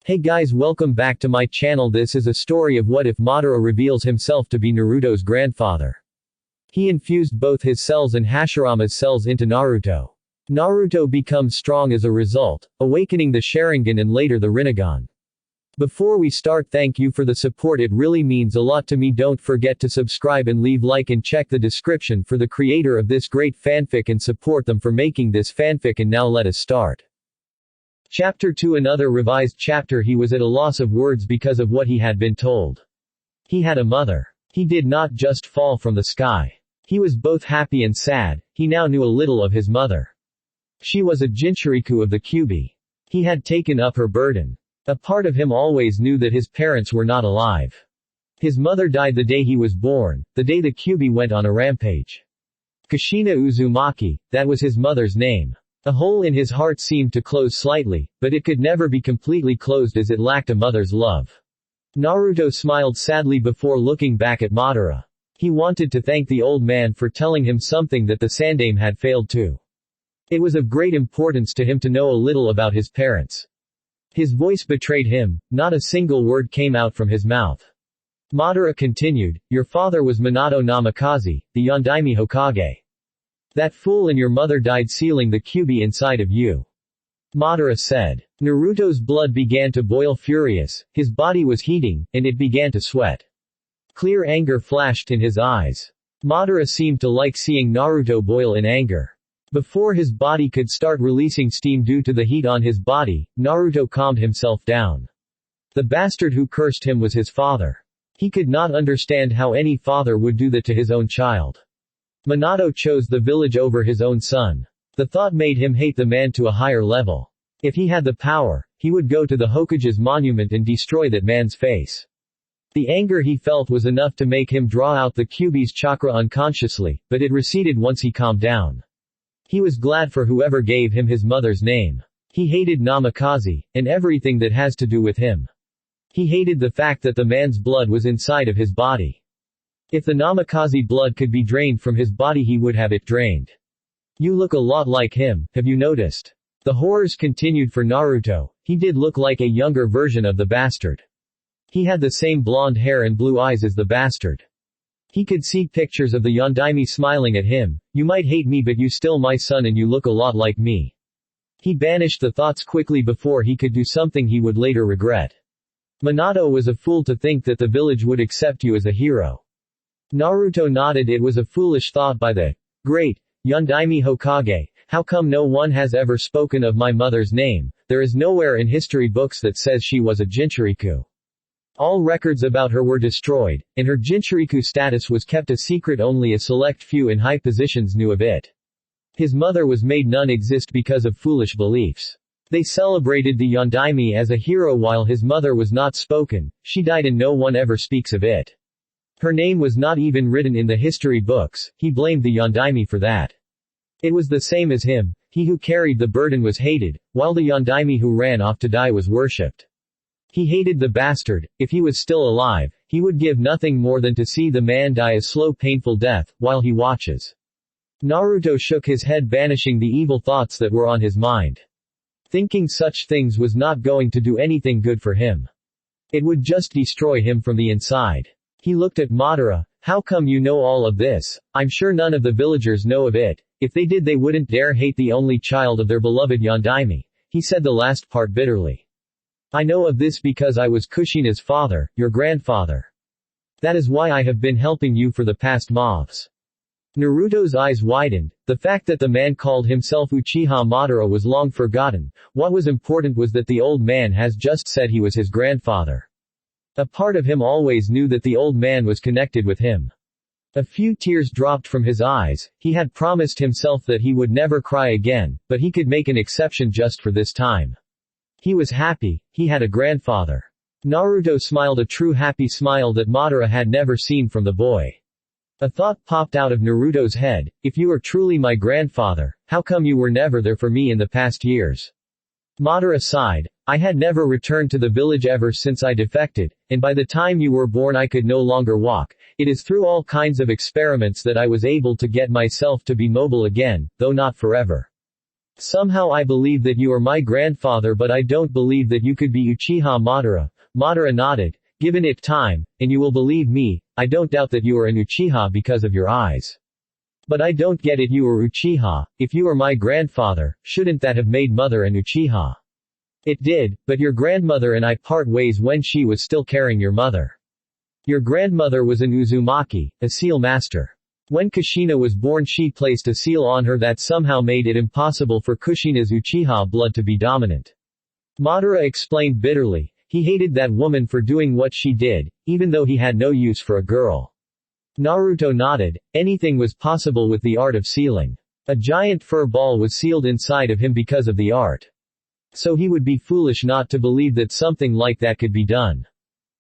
Hey guys, welcome back to my channel. This is a story of what if Madara reveals himself to be Naruto's grandfather. He infused both his cells and Hashirama's cells into Naruto. Naruto becomes strong as a result, awakening the Sharingan and later the Rinnegan. Before we start, thank you for the support, it really means a lot to me. Don't forget to subscribe and leave like and check the description for the creator of this great fanfic and support them for making this fanfic. And now let us start. Chapter 2, another revised chapter. He was at a loss of words because of what he had been told. He had a mother. He did not just fall from the sky. He was both happy and sad. He now knew a little of his mother. She was a Jinchuriku of the Kyuubi. He had taken up her burden. A part of him always knew that his parents were not alive. His mother died the day he was born, the day the Kyuubi went on a rampage. Kushina Uzumaki, that was his mother's name. A hole in his heart seemed to close slightly, but it could never be completely closed as it lacked a mother's love. Naruto smiled sadly before looking back at Madara. He wanted to thank the old man for telling him something that the Sandaime had failed to. It was of great importance to him to know a little about his parents. His voice betrayed him, not a single word came out from his mouth. Madara continued, "Your father was Minato Namikaze, the Yondaime Hokage. That fool and your mother died sealing the Kyuubi inside of you," Madara said. Naruto's blood began to boil furious, his body was heating, and it began to sweat. Clear anger flashed in his eyes. Madara seemed to like seeing Naruto boil in anger. Before his body could start releasing steam due to the heat on his body, Naruto calmed himself down. The bastard who cursed him was his father. He could not understand how any father would do that to his own child. Minato chose the village over his own son. The thought made him hate the man to a higher level. If he had the power, he would go to the Hokage's monument and destroy that man's face. The anger he felt was enough to make him draw out the Kyuubi's chakra unconsciously, but it receded once he calmed down. He was glad for whoever gave him his mother's name. He hated Namikaze, and everything that has to do with him. He hated the fact that the man's blood was inside of his body. If the Namikaze blood could be drained from his body, he would have it drained. "You look a lot like him, have you noticed?" The horrors continued for Naruto. He did look like a younger version of the bastard. He had the same blonde hair and blue eyes as the bastard. He could see pictures of the Yondaime smiling at him. "You might hate me, but you still my son and you look a lot like me." He banished the thoughts quickly before he could do something he would later regret. Minato was a fool to think that the village would accept you as a hero. Naruto nodded. It was a foolish thought by the great Yondaime Hokage. How come no one has ever spoken of my mother's name? There is nowhere in history books that says she was a Jinchuriku. All records about her were destroyed, and her Jinchuriku status was kept a secret. Only a select few in high positions knew of it. His mother was made non-exist because of foolish beliefs. They celebrated the Yondaime as a hero while his mother was not spoken. She died and no one ever speaks of it. Her name was not even written in the history books. He blamed the Yondaime for that. It was the same as him. He who carried the burden was hated, while the Yondaime who ran off to die was worshipped. He hated the bastard. If he was still alive, he would give nothing more than to see the man die a slow painful death, while he watches. Naruto shook his head, banishing the evil thoughts that were on his mind. Thinking such things was not going to do anything good for him. It would just destroy him from the inside. He looked at Madara. "How come you know all of this? I'm sure none of the villagers know of it. If they did, they wouldn't dare hate the only child of their beloved Yondaime." He said the last part bitterly. "I know of this because I was Kushina's father, your grandfather. That is why I have been helping you for the past months." Naruto's eyes widened. The fact that the man called himself Uchiha Madara was long forgotten. What was important was that the old man has just said he was his grandfather. A part of him always knew that the old man was connected with him. A few tears dropped from his eyes. He had promised himself that he would never cry again, but he could make an exception just for this time. He was happy. He had a grandfather. Naruto smiled, a true happy smile that Madara had never seen from the boy. A thought popped out of Naruto's head. If you are truly my grandfather, how come you were never there for me in the past years? Madara sighed. I had never returned to the village ever since I defected, and by the time you were born I could no longer walk. It is through all kinds of experiments that I was able to get myself to be mobile again, though not forever. Somehow I believe that you are my grandfather, but I don't believe that you could be Uchiha Madara. Madara nodded. Given it time, and you will believe me, I don't doubt that you are an Uchiha because of your eyes. But I don't get it, you are Uchiha. If you are my grandfather, shouldn't that have made mother an Uchiha? It did, but your grandmother and I part ways when she was still carrying your mother. Your grandmother was an Uzumaki, a seal master. When Kushina was born she placed a seal on her that somehow made it impossible for Kushina's Uchiha blood to be dominant. Madara explained bitterly. He hated that woman for doing what she did, even though he had no use for a girl. Naruto nodded. Anything was possible with the art of sealing. A giant fur ball was sealed inside of him because of the art. So he would be foolish not to believe that something like that could be done.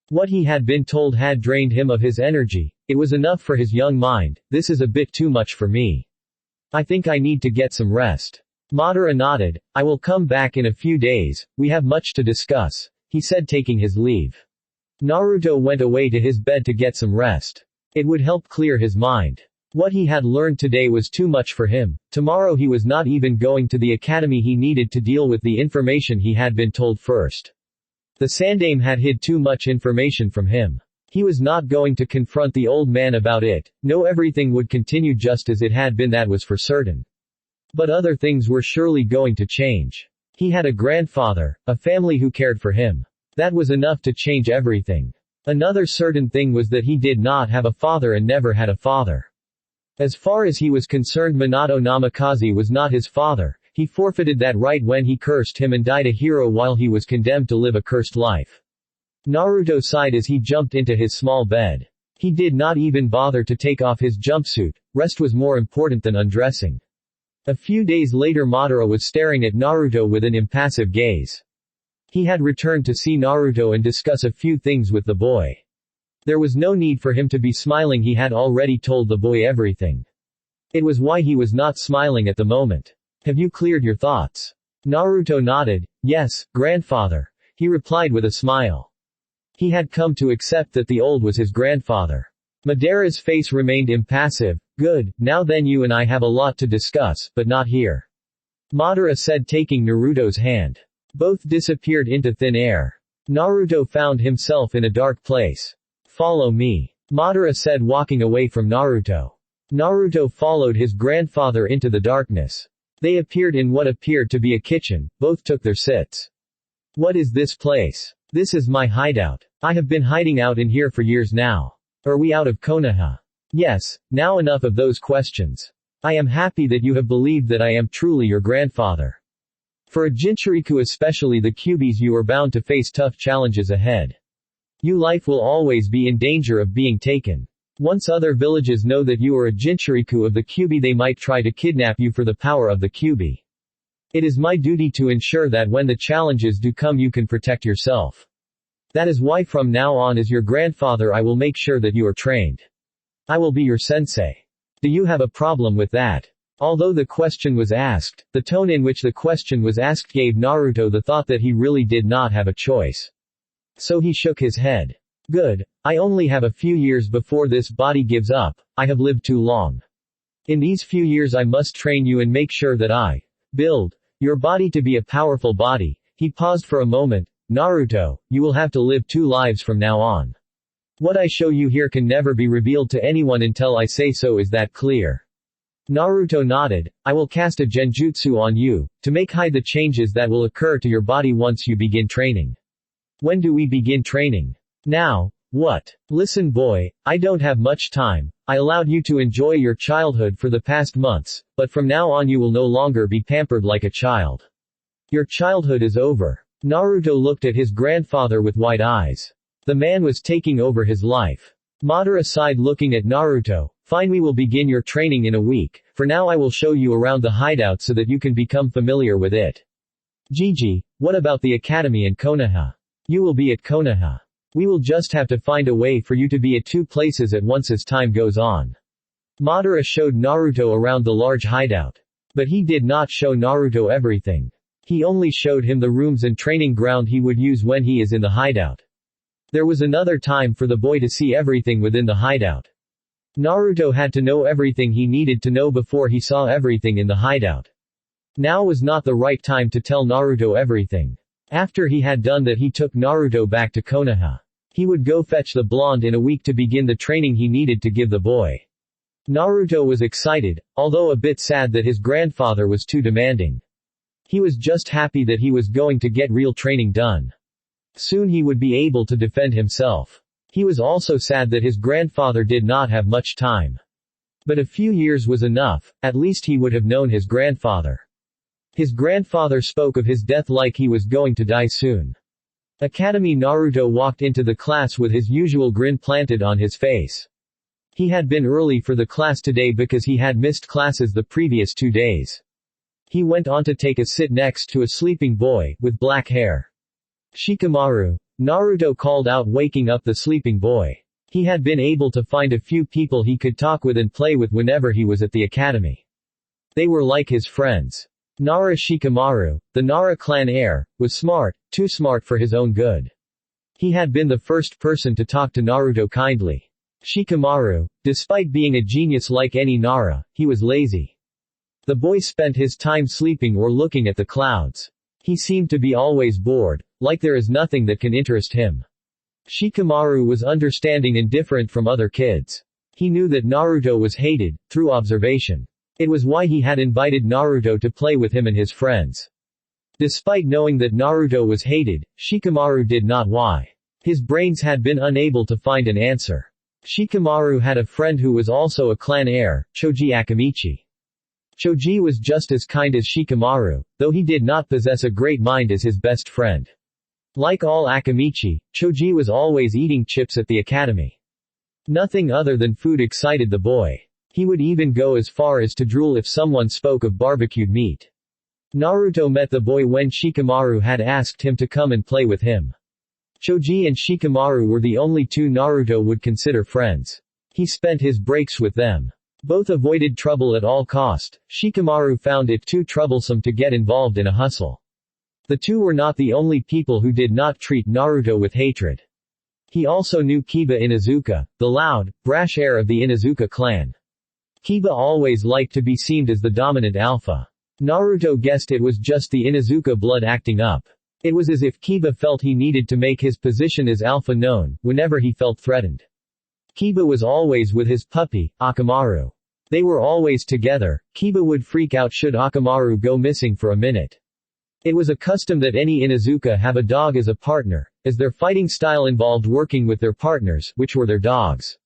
What he had been told had drained him of his energy. It was enough for his young mind. This is a bit too much for me. I think I need to get some rest. Madara nodded. I will come back in a few days. We have much to discuss, he said, taking his leave. Naruto went away to his bed to get some rest. It would help clear his mind. What he had learned today was too much for him. Tomorrow he was not even going to the academy. He needed to deal with the information he had been told first. The Sandaime had hid too much information from him. He was not going to confront the old man about it. No, everything would continue just as it had been, that was for certain. But other things were surely going to change. He had a grandfather, a family who cared for him. That was enough to change everything. Another certain thing was that he did not have a father and never had a father. As far as he was concerned, Minato Namikaze was not his father. He forfeited that right when he cursed him and died a hero while he was condemned to live a cursed life. Naruto sighed as he jumped into his small bed. He did not even bother to take off his jumpsuit. Rest was more important than undressing. A few days later, Madara was staring at Naruto with an impassive gaze. He had returned to see Naruto and discuss a few things with the boy. There was no need for him to be smiling. He had already told the boy everything. It was why he was not smiling at the moment. Have you cleared your thoughts? Naruto nodded. Yes, grandfather, he replied with a smile. He had come to accept that the old was his grandfather. Madara's face remained impassive. Good, now then you and I have a lot to discuss, but not here. Madara said, taking Naruto's hand. Both disappeared into thin air. Naruto found himself in a dark place. Follow me, Madara said, walking away from Naruto. Naruto followed his grandfather into the darkness. They appeared in what appeared to be a kitchen. Both took their seats. What is this place? This is my hideout. I have been hiding out in here for years now. Are we out of Konoha? Yes, now enough of those questions. I am happy that you have believed that I am truly your grandfather. For a Jinchuriku, especially the Kyubis, you are bound to face tough challenges ahead. Your life will always be in danger of being taken. Once other villages know that you are a Jinchuriku of the Kyubi, they might try to kidnap you for the power of the Kyubi. It is my duty to ensure that when the challenges do come you can protect yourself. That is why from now on, as your grandfather, I will make sure that you are trained. I will be your sensei. Do you have a problem with that? Although the question was asked, the tone in which the question was asked gave Naruto the thought that he really did not have a choice. So he shook his head. Good. I only have a few years before this body gives up. I have lived too long. In these few years I must train you and make sure that I build your body to be a powerful body. He paused for a moment. Naruto, you will have to live 2 lives from now on. What I show you here can never be revealed to anyone until I say so. Is that clear? Naruto nodded. I will cast a genjutsu on you, to hide the changes that will occur to your body once you begin training. When do we begin training? Now. What? Listen boy, I don't have much time. I allowed you to enjoy your childhood for the past months, but from now on you will no longer be pampered like a child. Your childhood is over. Naruto looked at his grandfather with wide eyes. The man was taking over his life. Madara sighed, looking at Naruto. Fine, we will begin your training in a week. For now I will show you around the hideout so that you can become familiar with it. Gigi, what about the academy and Konoha? You will be at Konoha. We will just have to find a way for you to be at 2 places at once as time goes on. Madara showed Naruto around the large hideout. But he did not show Naruto everything. He only showed him the rooms and training ground he would use when he is in the hideout. There was another time for the boy to see everything within the hideout. Naruto had to know everything he needed to know before he saw everything in the hideout. Now was not the right time to tell Naruto everything. After he had done that, he took Naruto back to Konoha. He would go fetch the blonde in a week to begin the training he needed to give the boy. Naruto was excited, although a bit sad that his grandfather was too demanding. He was just happy that he was going to get real training done. Soon he would be able to defend himself. He was also sad that his grandfather did not have much time. But a few years was enough, at least he would have known his grandfather. His grandfather spoke of his death like he was going to die soon. Academy. Naruto walked into the class with his usual grin planted on his face. He had been early for the class today because he had missed classes the previous 2 days. He went on to take a sit next to a sleeping boy, with black hair. Shikamaru, Naruto called out, waking up the sleeping boy. He had been able to find a few people he could talk with and play with whenever he was at the academy. They were like his friends. Nara Shikamaru, the Nara clan heir, was smart, too smart for his own good. He had been the first person to talk to Naruto kindly. Shikamaru, despite being a genius like any Nara, he was lazy. The boy spent his time sleeping or looking at the clouds. He seemed to be always bored, like there is nothing that can interest him. Shikamaru was understanding and different from other kids. He knew that Naruto was hated, through observation. It was why he had invited Naruto to play with him and his friends. Despite knowing that Naruto was hated, Shikamaru did not why. His brains had been unable to find an answer. Shikamaru had a friend who was also a clan heir, Choji Akamichi. Choji was just as kind as Shikamaru, though he did not possess a great mind as his best friend. Like all Akamichi, Choji was always eating chips at the academy. Nothing other than food excited the boy. He would even go as far as to drool if someone spoke of barbecued meat. Naruto met the boy when Shikamaru had asked him to come and play with him. Choji and Shikamaru were the only two Naruto would consider friends. He spent his breaks with them. Both avoided trouble at all cost. Shikamaru found it too troublesome to get involved in a hustle. The two were not the only people who did not treat Naruto with hatred. He also knew Kiba Inuzuka, the loud, brash heir of the Inuzuka clan. Kiba always liked to be seen as the dominant alpha. Naruto guessed it was just the Inuzuka blood acting up. It was as if Kiba felt he needed to make his position as alpha known, whenever he felt threatened. Kiba was always with his puppy, Akamaru. They were always together. Kiba would freak out should Akamaru go missing for a minute. It was a custom that any Inuzuka have a dog as a partner, as their fighting style involved working with their partners, which were their dogs.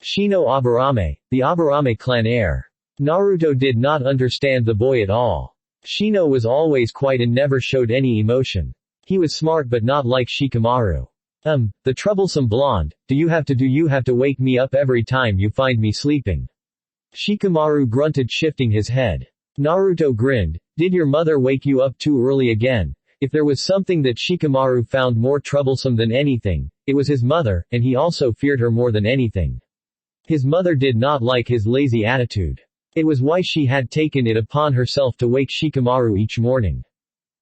Shino Aburame, the Aburame clan heir. Naruto did not understand the boy at all. Shino was always quiet and never showed any emotion. He was smart but not like Shikamaru. The troublesome blonde, do you have to wake me up every time you find me sleeping? Shikamaru grunted, shifting his head. Naruto grinned. Did your mother wake you up too early again? If there was something that Shikamaru found more troublesome than anything, it was his mother, and he also feared her more than anything. His mother did not like his lazy attitude. It was why she had taken it upon herself to wake Shikamaru each morning.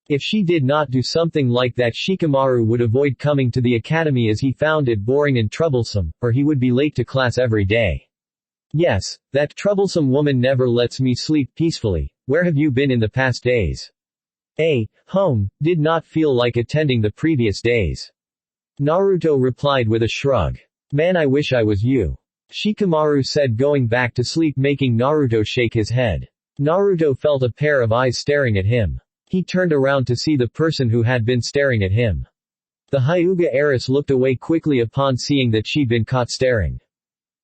If she did not do something like that, Shikamaru would avoid coming to the academy as he found it boring and troublesome, or he would be late to class every day. Yes, that troublesome woman never lets me sleep peacefully. Where have you been in the past days? Home, did not feel like attending the previous days. Naruto replied with a shrug. Man, I wish I was you. Shikamaru said, going back to sleep, making Naruto shake his head. Naruto felt a pair of eyes staring at him. He turned around to see the person who had been staring at him. The Hyuga heiress looked away quickly upon seeing that she'd been caught staring.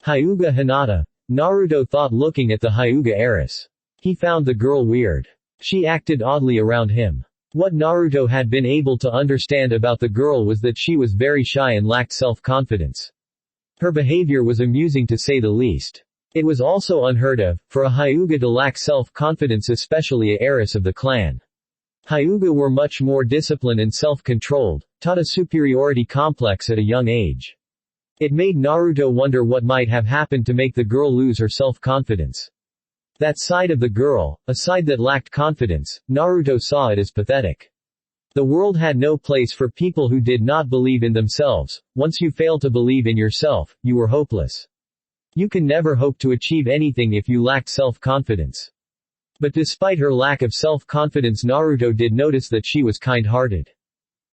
Hyuga Hinata, Naruto thought, looking at the Hyuga heiress. He found the girl weird. She acted oddly around him. What Naruto had been able to understand about the girl was that she was very shy and lacked self-confidence. Her behavior was amusing to say the least. It was also unheard of, for a Hyuga to lack self-confidence, especially a heiress of the clan. Hyuga were much more disciplined and self-controlled, taught a superiority complex at a young age. It made Naruto wonder what might have happened to make the girl lose her self-confidence. That side of the girl, a side that lacked confidence, Naruto saw it as pathetic. The world had no place for people who did not believe in themselves. Once you fail to believe in yourself, you were hopeless. You can never hope to achieve anything if you lacked self-confidence. But despite her lack of self-confidence, Naruto did notice that she was kind-hearted.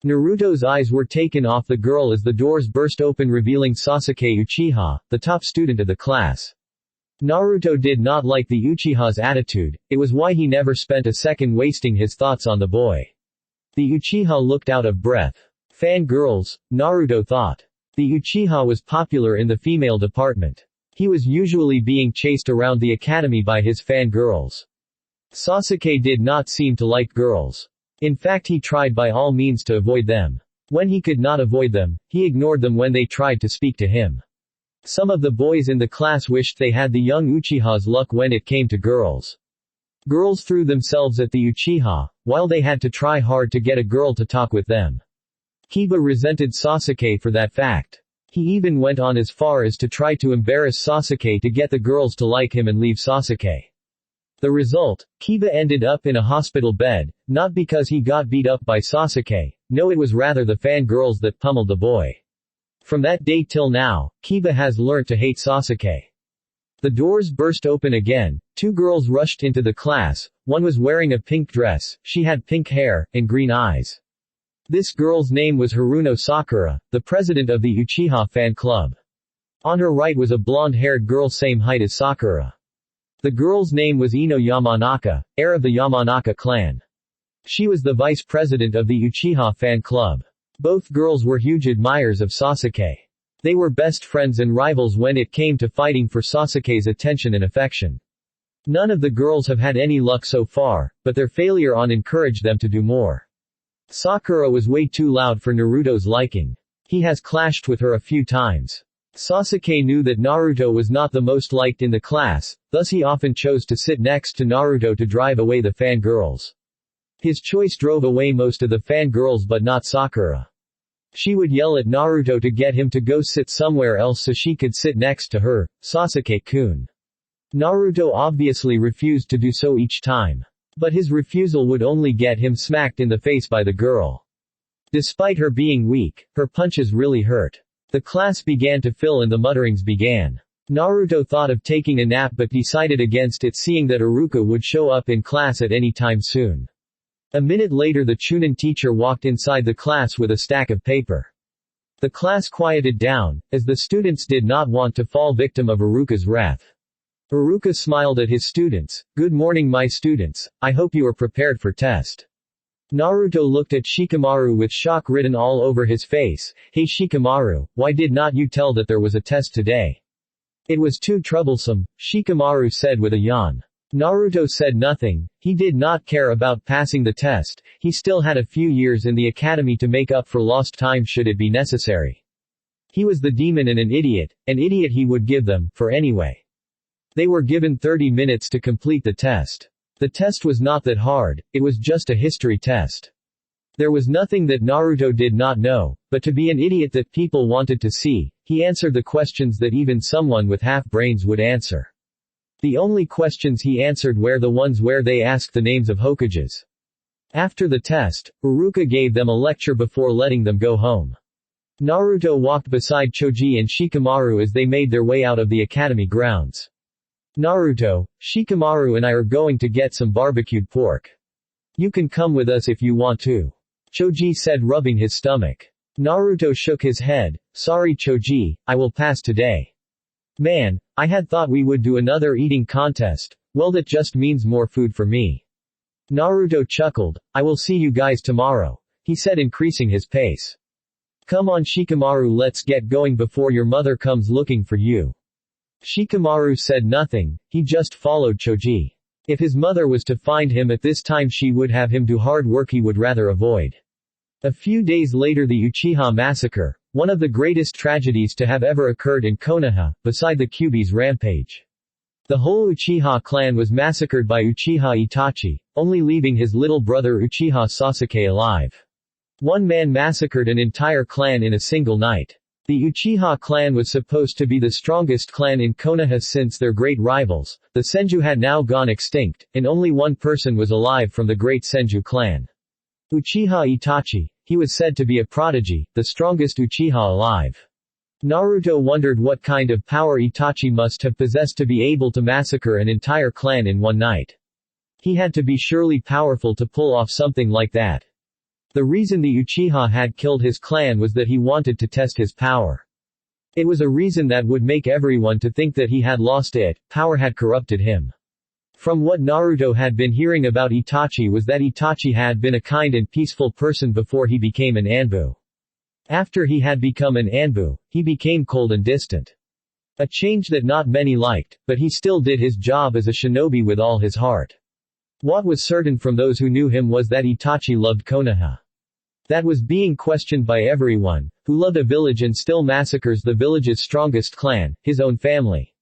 Naruto's eyes were taken off the girl as the doors burst open, revealing Sasuke Uchiha, the top student of the class. Naruto did not like the Uchiha's attitude, it was why he never spent a second wasting his thoughts on the boy. The Uchiha looked out of breath. Fangirls, Naruto thought. The Uchiha was popular in the female department. He was usually being chased around the academy by his fangirls. Sasuke did not seem to like girls. In fact, he tried by all means to avoid them. When he could not avoid them, he ignored them when they tried to speak to him. Some of the boys in the class wished they had the young Uchiha's luck when it came to girls. Girls threw themselves at the Uchiha, while they had to try hard to get a girl to talk with them. Kiba resented Sasuke for that fact. He even went on as far as to try to embarrass Sasuke to get the girls to like him and leave Sasuke. The result, Kiba ended up in a hospital bed, not because he got beat up by Sasuke, no, it was rather the fangirls that pummeled the boy. From that day till now, Kiba has learnt to hate Sasuke. The doors burst open again, two girls rushed into the class, one was wearing a pink dress, she had pink hair, and green eyes. This girl's name was Haruno Sakura, the president of the Uchiha fan club. On her right was a blonde-haired girl same height as Sakura. The girl's name was Ino Yamanaka, heir of the Yamanaka clan. She was the vice president of the Uchiha fan club. Both girls were huge admirers of Sasuke. They were best friends and rivals when it came to fighting for Sasuke's attention and affection. None of the girls have had any luck so far, but their failure on encouraged them to do more. Sakura was way too loud for Naruto's liking. He has clashed with her a few times. Sasuke knew that Naruto was not the most liked in the class, thus he often chose to sit next to Naruto to drive away the fangirls. His choice drove away most of the fangirls but not Sakura. She would yell at Naruto to get him to go sit somewhere else so she could sit next to her, Sasuke-kun. Naruto obviously refused to do so each time. But his refusal would only get him smacked in the face by the girl. Despite her being weak, her punches really hurt. The class began to fill and the mutterings began. Naruto thought of taking a nap but decided against it, seeing that Iruka would show up in class at any time soon. A minute later the Chunin teacher walked inside the class with a stack of paper. The class quieted down, as the students did not want to fall victim of Iruka's wrath. Iruka smiled at his students. "Good morning my students, I hope you are prepared for test." Naruto looked at Shikamaru with shock written all over his face. "Hey Shikamaru, why did not you tell that there was a test today?" "It was too troublesome," Shikamaru said with a yawn. Naruto said nothing. He did not care about passing the test, he still had a few years in the academy to make up for lost time should it be necessary. He was the demon and an idiot he would give them, for anyway. They were given 30 minutes to complete the test. The test was not that hard, it was just a history test. There was nothing that Naruto did not know, but to be an idiot that people wanted to see, he answered the questions that even someone with half-brains would answer. The only questions he answered were the ones where they asked the names of Hokages. After the test, Iruka gave them a lecture before letting them go home. Naruto walked beside Choji and Shikamaru as they made their way out of the academy grounds. "Naruto, Shikamaru and I are going to get some barbecued pork. You can come with us if you want to," Choji said, rubbing his stomach. Naruto shook his head. "Sorry Choji, I will pass today." "Man, I had thought we would do another eating contest, well that just means more food for me." Naruto chuckled. "I will see you guys tomorrow," he said, increasing his pace. "Come on Shikamaru, let's get going before your mother comes looking for you." Shikamaru said nothing, he just followed Choji. If his mother was to find him at this time she would have him do hard work he would rather avoid. A few days later, the Uchiha massacre, one of the greatest tragedies to have ever occurred in Konoha, beside the Kyuubi's rampage. The whole Uchiha clan was massacred by Uchiha Itachi, only leaving his little brother Uchiha Sasuke alive. One man massacred an entire clan in a single night. The Uchiha clan was supposed to be the strongest clan in Konoha since their great rivals, the Senju, had now gone extinct, and only one person was alive from the great Senju clan. Uchiha Itachi. He was said to be a prodigy, the strongest Uchiha alive. Naruto wondered what kind of power Itachi must have possessed to be able to massacre an entire clan in one night. He had to be surely powerful to pull off something like that. The reason the Uchiha had killed his clan was that he wanted to test his power. It was a reason that would make everyone to think that he had lost it, power had corrupted him. From what Naruto had been hearing about Itachi was that Itachi had been a kind and peaceful person before he became an Anbu. After he had become an Anbu, he became cold and distant. A change that not many liked, but he still did his job as a shinobi with all his heart. What was certain from those who knew him was that Itachi loved Konoha. That was being questioned by everyone, who loved a village and still massacres the village's strongest clan, his own family.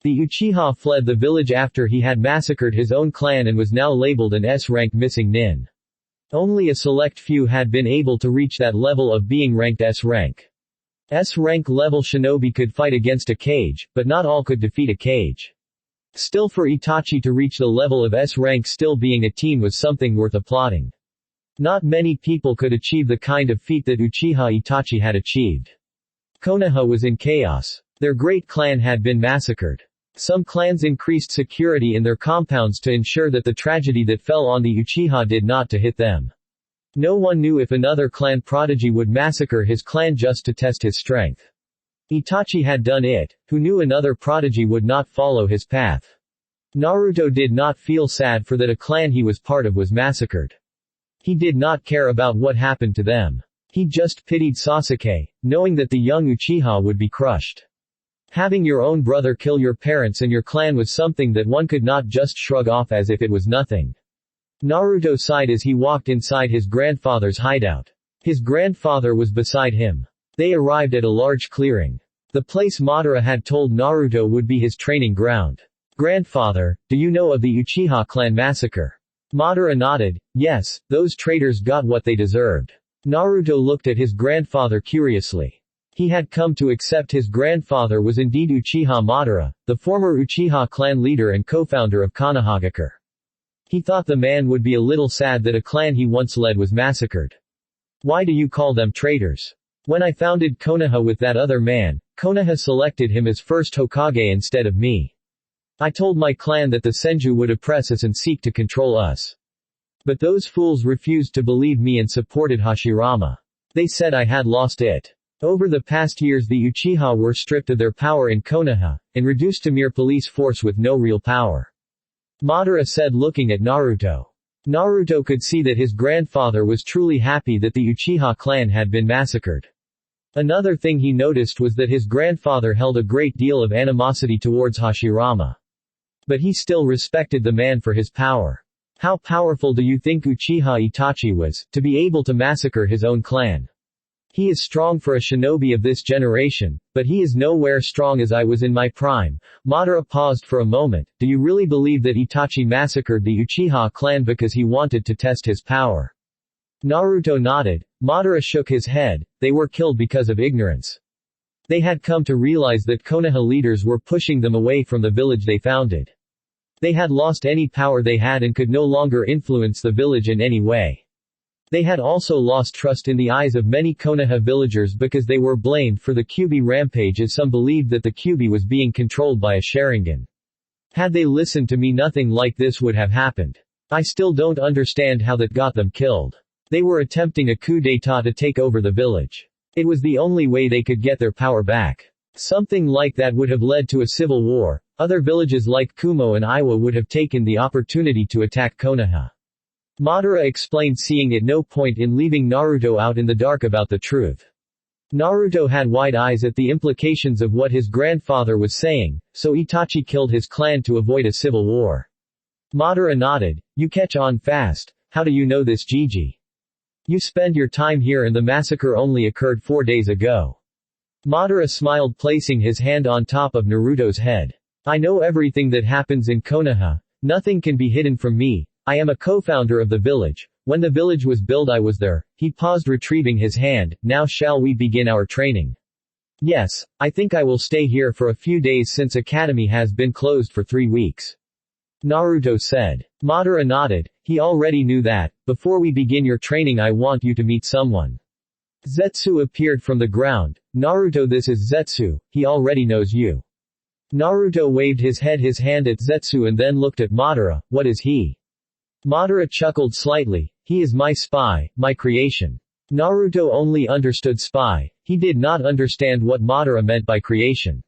The Uchiha fled the village after he had massacred his own clan and was now labeled an S-rank missing nin. Only a select few had been able to reach that level of being ranked S-rank. S-rank level shinobi could fight against a Kage, but not all could defeat a Kage. Still, for Itachi to reach the level of S-rank still being a teen was something worth applauding. Not many people could achieve the kind of feat that Uchiha Itachi had achieved. Konoha was in chaos. Their great clan had been massacred. Some clans increased security in their compounds to ensure that the tragedy that fell on the Uchiha did not to hit them. No one knew if another clan prodigy would massacre his clan just to test his strength. Itachi had done it, who knew another prodigy would not follow his path. Naruto did not feel sad for that a clan he was part of was massacred. He did not care about what happened to them. He just pitied Sasuke, knowing that the young Uchiha would be crushed. Having your own brother kill your parents and your clan was something that one could not just shrug off as if it was nothing. Naruto sighed as he walked inside his grandfather's hideout. His grandfather was beside him. They arrived at a large clearing. The place Madara had told Naruto would be his training ground. Grandfather, do you know of the Uchiha clan massacre? Madara nodded. Yes, those traitors got what they deserved. Naruto looked at his grandfather curiously. He had come to accept his grandfather was indeed Uchiha Madara, the former Uchiha clan leader and co-founder of Konohagakure. He thought the man would be a little sad that a clan he once led was massacred. Why do you call them traitors? When I founded Konoha with that other man, Konoha selected him as first Hokage instead of me. I told my clan that the Senju would oppress us and seek to control us. But those fools refused to believe me and supported Hashirama. They said I had lost it. Over the past years the Uchiha were stripped of their power in Konoha, and reduced to mere police force with no real power. Madara said looking at Naruto. Naruto could see that his grandfather was truly happy that the Uchiha clan had been massacred. Another thing he noticed was that his grandfather held a great deal of animosity towards Hashirama. But he still respected the man for his power. How powerful do you think Uchiha Itachi was, to be able to massacre his own clan? He is strong for a shinobi of this generation, but he is nowhere strong as I was in my prime. Madara paused for a moment. Do you really believe that Itachi massacred the Uchiha clan because he wanted to test his power? Naruto nodded. Madara shook his head. They were killed because of ignorance. They had come to realize that Konoha leaders were pushing them away from the village they founded. They had lost any power they had and could no longer influence the village in any way. They had also lost trust in the eyes of many Konoha villagers because they were blamed for the Kyuubi rampage as some believed that the Kyuubi was being controlled by a Sharingan. Had they listened to me nothing like this would have happened. I still don't understand how that got them killed. They were attempting a coup d'état to take over the village. It was the only way they could get their power back. Something like that would have led to a civil war. Other villages like Kumo and Iwa would have taken the opportunity to attack Konoha. Madara explained, seeing it no point in leaving Naruto out in the dark about the truth. Naruto had wide eyes at the implications of what his grandfather was saying, so Itachi killed his clan to avoid a civil war. Madara nodded. You catch on fast. How do you know this, Gigi? You spend your time here and the massacre only occurred 4 days ago. Madara smiled, placing his hand on top of Naruto's head. I know everything that happens in Konoha. Nothing can be hidden from me. I am a co-founder of the village. When the village was built I was there. He paused, retrieving his hand. Now shall we begin our training? Yes, I think I will stay here for a few days since academy has been closed for 3 weeks. Naruto said. Madara nodded. He already knew that. Before we begin your training I want you to meet someone. Zetsu appeared from the ground. Naruto, this is Zetsu. He already knows you. Naruto waved his hand at Zetsu and then looked at Madara. What is he? Madara chuckled slightly. He is my spy, my creation. Naruto only understood spy. He did not understand what Madara meant by creation.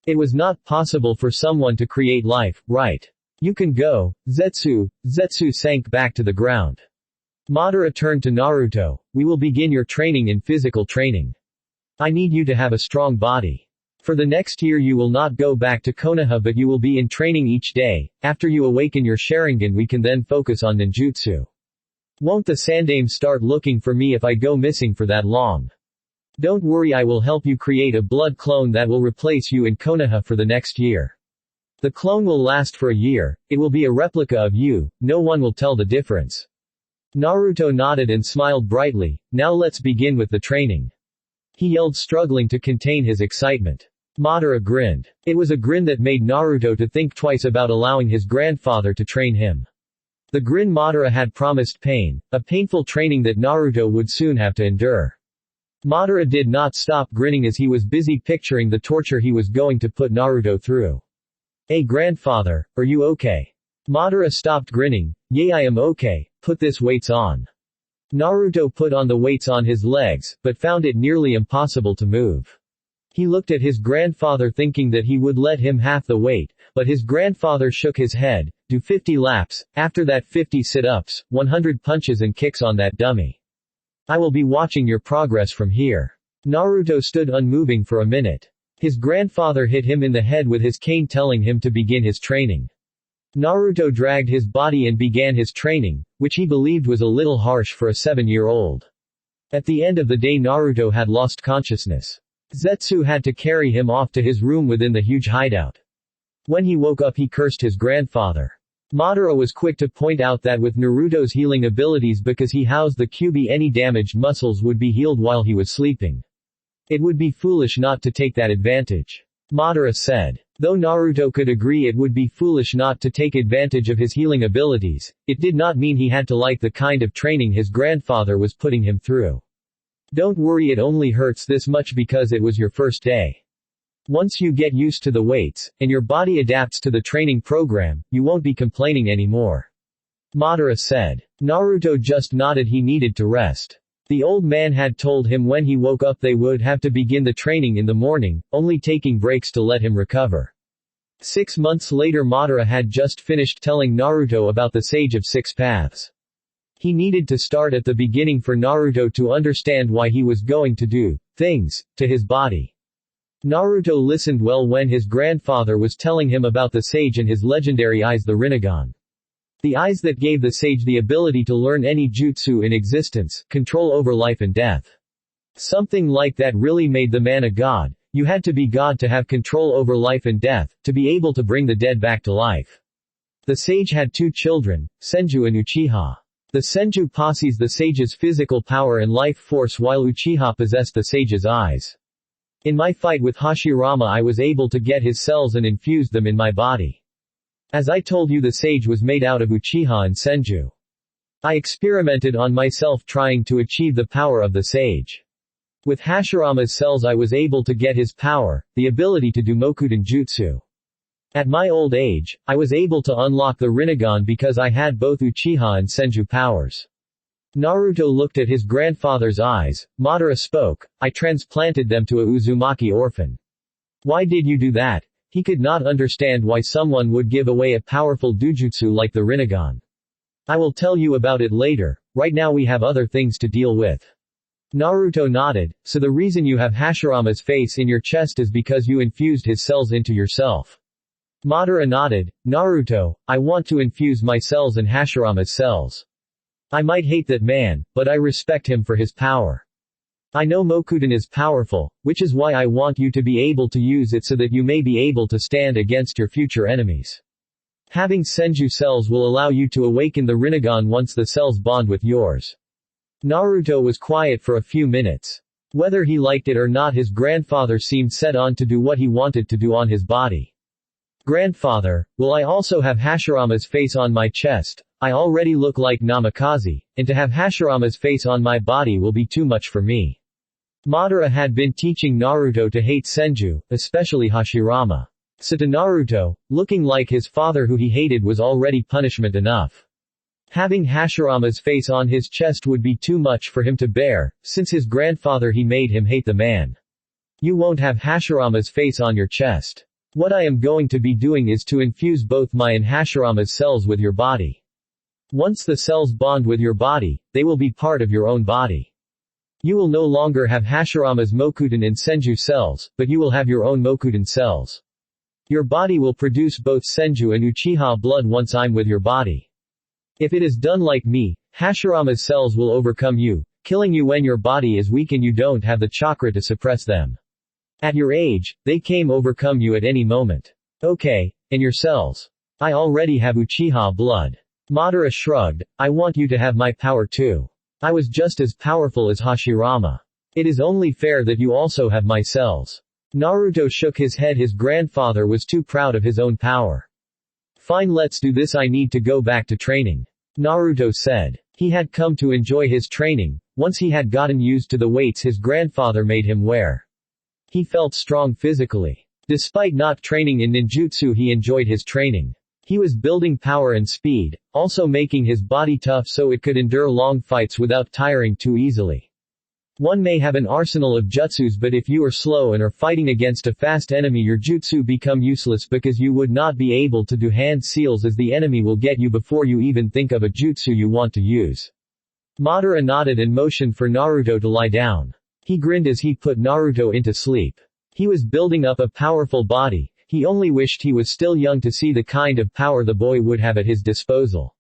It was not possible for someone to create life, right? You can go, Zetsu. Zetsu sank back to the ground. Madara turned to Naruto. We will begin your training in physical training. I need you to have a strong body. For the next year you will not go back to Konoha but you will be in training each day. After you awaken your Sharingan we can then focus on ninjutsu. Won't the Sandaime start looking for me if I go missing for that long? Don't worry, I will help you create a blood clone that will replace you in Konoha for the next year. The clone will last for a year, it will be a replica of you, no one will tell the difference. Naruto nodded and smiled brightly. Now let's begin with the training. He yelled, struggling to contain his excitement. Madara grinned. It was a grin that made Naruto to think twice about allowing his grandfather to train him. The grin Madara had promised pain, a painful training that Naruto would soon have to endure. Madara did not stop grinning as he was busy picturing the torture he was going to put Naruto through. Hey grandfather, are you okay? Madara stopped grinning. Yeah, I am okay, put this weights on. Naruto put on the weights on his legs, but found it nearly impossible to move. He looked at his grandfather thinking that he would let him half the weight, but his grandfather shook his head. Do 50 laps, after that 50 sit-ups, 100 punches and kicks on that dummy. I will be watching your progress from here. Naruto stood unmoving for a minute. His grandfather hit him in the head with his cane telling him to begin his training. Naruto dragged his body and began his training, which he believed was a little harsh for a 7-year-old. At the end of the day Naruto had lost consciousness. Zetsu had to carry him off to his room within the huge hideout. When he woke up he cursed his grandfather. Madara was quick to point out that with Naruto's healing abilities because he housed the Kyuubi any damaged muscles would be healed while he was sleeping. It would be foolish not to take that advantage. Madara said. Though Naruto could agree it would be foolish not to take advantage of his healing abilities, it did not mean he had to like the kind of training his grandfather was putting him through. Don't worry, it only hurts this much because it was your first day. Once you get used to the weights, and your body adapts to the training program, you won't be complaining anymore. Madara said. Naruto just nodded. He needed to rest. The old man had told him when he woke up they would have to begin the training in the morning, only taking breaks to let him recover. 6 months later Madara had just finished telling Naruto about the Sage of Six Paths. He needed to start at the beginning for Naruto to understand why he was going to do things to his body. Naruto listened well when his grandfather was telling him about the sage and his legendary eyes, the Rinnegan. The eyes that gave the sage the ability to learn any jutsu in existence, control over life and death. Something like that really made the man a god. You had to be god to have control over life and death, to be able to bring the dead back to life. The sage had 2 children, Senju and Uchiha. The Senju possessed the sage's physical power and life force while Uchiha possessed the sage's eyes. In my fight with Hashirama I was able to get his cells and infuse them in my body. As I told you, the sage was made out of Uchiha and Senju. I experimented on myself trying to achieve the power of the sage. With Hashirama's cells I was able to get his power, the ability to do Mokuden Jutsu. At my old age, I was able to unlock the Rinnegan because I had both Uchiha and Senju powers. Naruto looked at his grandfather's eyes. Madara spoke. I transplanted them to a Uzumaki orphan. Why did you do that? He could not understand why someone would give away a powerful dojutsu like the Rinnegan. I will tell you about it later, right now we have other things to deal with. Naruto nodded. So the reason you have Hashirama's face in your chest is because you infused his cells into yourself. Madara nodded. Naruto, I want to infuse my cells in Hashirama's cells. I might hate that man, but I respect him for his power. I know Mokuden is powerful, which is why I want you to be able to use it so that you may be able to stand against your future enemies. Having Senju cells will allow you to awaken the Rinnegan once the cells bond with yours. Naruto was quiet for a few minutes. Whether he liked it or not, his grandfather seemed set on to do what he wanted to do on his body. Grandfather, will I also have Hashirama's face on my chest? I already look like Namikaze, and to have Hashirama's face on my body will be too much for me. Madara had been teaching Naruto to hate Senju, especially Hashirama. So to Naruto, looking like his father who he hated was already punishment enough. Having Hashirama's face on his chest would be too much for him to bear, since his grandfather he made him hate the man. You won't have Hashirama's face on your chest. What I am going to be doing is to infuse both my and Hashirama's cells with your body. Once the cells bond with your body, they will be part of your own body. You will no longer have Hashirama's Mokudan and Senju cells, but you will have your own Mokudan cells. Your body will produce both Senju and Uchiha blood once I'm with your body. If it is done like me, Hashirama's cells will overcome you, killing you when your body is weak and you don't have the chakra to suppress them. At your age, they can overcome you at any moment. Okay, and your cells? I already have Uchiha blood. Madara shrugged, I want you to have my power too. I was just as powerful as Hashirama. It is only fair that you also have my cells. Naruto shook his head. His grandfather was too proud of his own power. Fine, let's do this. I need to go back to training. Naruto said. He had come to enjoy his training, once he had gotten used to the weights his grandfather made him wear. He felt strong physically. Despite not training in ninjutsu, he enjoyed his training. He was building power and speed, also making his body tough so it could endure long fights without tiring too easily. One may have an arsenal of jutsus, but if you are slow and are fighting against a fast enemy, your jutsu become useless because you would not be able to do hand seals, as the enemy will get you before you even think of a jutsu you want to use. Madara nodded and motioned for Naruto to lie down. He grinned as he put Naruto into sleep. He was building up a powerful body. He only wished he was still young to see the kind of power the boy would have at his disposal.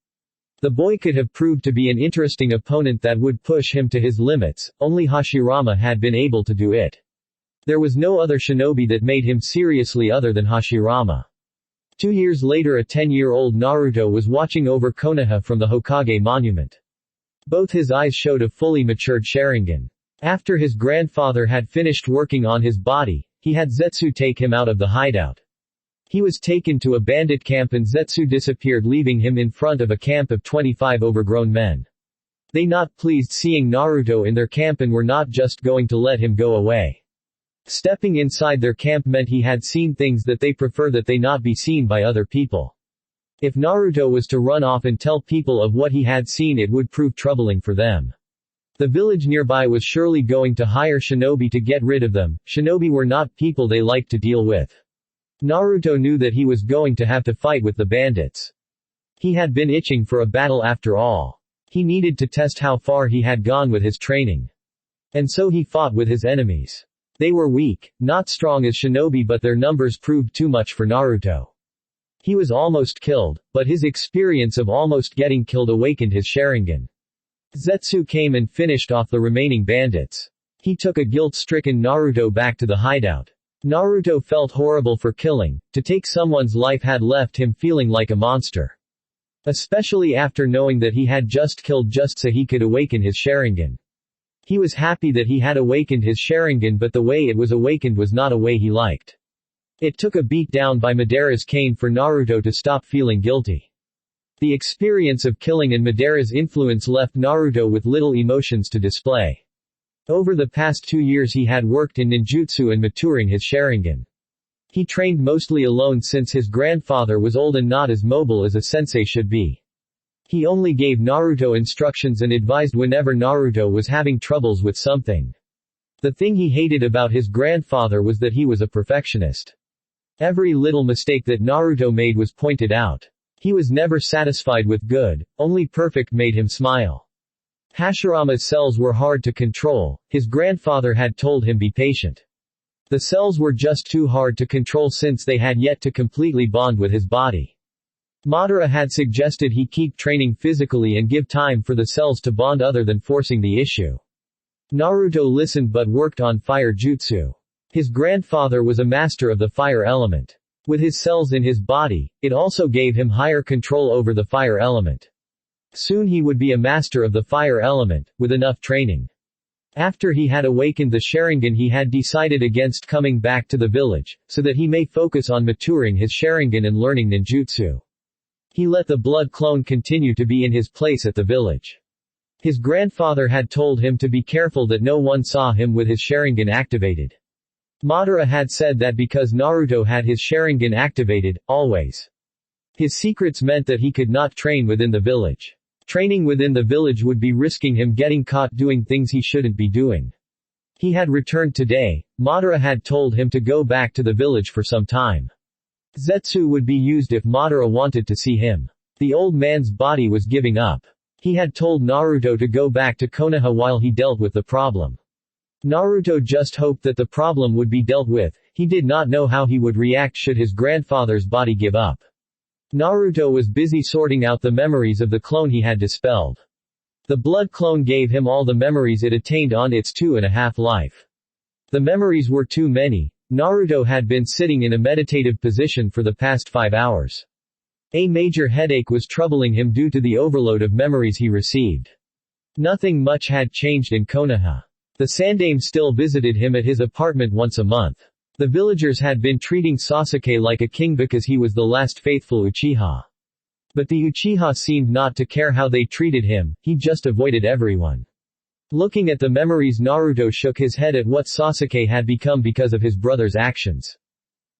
The boy could have proved to be an interesting opponent that would push him to his limits. Only Hashirama had been able to do it. There was no other shinobi that made him seriously other than Hashirama. 2 years later, a 10-year-old Naruto was watching over Konoha from the Hokage monument. Both his eyes showed a fully matured Sharingan. After his grandfather had finished working on his body, he had Zetsu take him out of the hideout. He was taken to a bandit camp and Zetsu disappeared, leaving him in front of a camp of 25 overgrown men. They not pleased seeing Naruto in their camp and were not just going to let him go away. Stepping inside their camp meant he had seen things that they prefer that they not be seen by other people. If Naruto was to run off and tell people of what he had seen, it would prove troubling for them. The village nearby was surely going to hire shinobi to get rid of them. Shinobi were not people they liked to deal with. Naruto knew that he was going to have to fight with the bandits. He had been itching for a battle after all. He needed to test how far he had gone with his training. And so he fought with his enemies. They were weak, not strong as shinobi, but their numbers proved too much for Naruto. He was almost killed, but his experience of almost getting killed awakened his Sharingan. Zetsu came and finished off the remaining bandits. He took a guilt-stricken Naruto back to the hideout. Naruto felt horrible for killing. To take someone's life had left him feeling like a monster. Especially after knowing that he had just killed just so he could awaken his Sharingan. He was happy that he had awakened his Sharingan, but the way it was awakened was not a way he liked. It took a beat down by Madara's cane for Naruto to stop feeling guilty. The experience of killing and Madara's influence left Naruto with little emotions to display. Over the past 2 years he had worked in ninjutsu and maturing his Sharingan. He trained mostly alone since his grandfather was old and not as mobile as a sensei should be. He only gave Naruto instructions and advised whenever Naruto was having troubles with something. The thing he hated about his grandfather was that he was a perfectionist. Every little mistake that Naruto made was pointed out. He was never satisfied with good, only perfect made him smile. Hashirama's cells were hard to control. His grandfather had told him be patient. The cells were just too hard to control since they had yet to completely bond with his body. Madara had suggested he keep training physically and give time for the cells to bond other than forcing the issue. Naruto listened but worked on fire jutsu. His grandfather was a master of the fire element. With his cells in his body, it also gave him higher control over the fire element. Soon he would be a master of the fire element, with enough training. After he had awakened the Sharingan, he had decided against coming back to the village, so that he may focus on maturing his Sharingan and learning ninjutsu. He let the blood clone continue to be in his place at the village. His grandfather had told him to be careful that no one saw him with his Sharingan activated. Madara had said that because Naruto had his Sharingan activated, always. His secrets meant that he could not train within the village. Training within the village would be risking him getting caught doing things he shouldn't be doing. He had returned today. Madara had told him to go back to the village for some time. Zetsu would be used if Madara wanted to see him. The old man's body was giving up. He had told Naruto to go back to Konoha while he dealt with the problem. Naruto just hoped that the problem would be dealt with. He did not know how he would react should his grandfather's body give up. Naruto was busy sorting out the memories of the clone he had dispelled. The blood clone gave him all the memories it attained on its 2.5 life. The memories were too many. Naruto had been sitting in a meditative position for the past 5 hours. A major headache was troubling him due to the overload of memories he received. Nothing much had changed in Konoha. The Sandaime still visited him at his apartment once a month. The villagers had been treating Sasuke like a king because he was the last faithful Uchiha. But the Uchiha seemed not to care how they treated him, he just avoided everyone. Looking at the memories, Naruto shook his head at what Sasuke had become because of his brother's actions.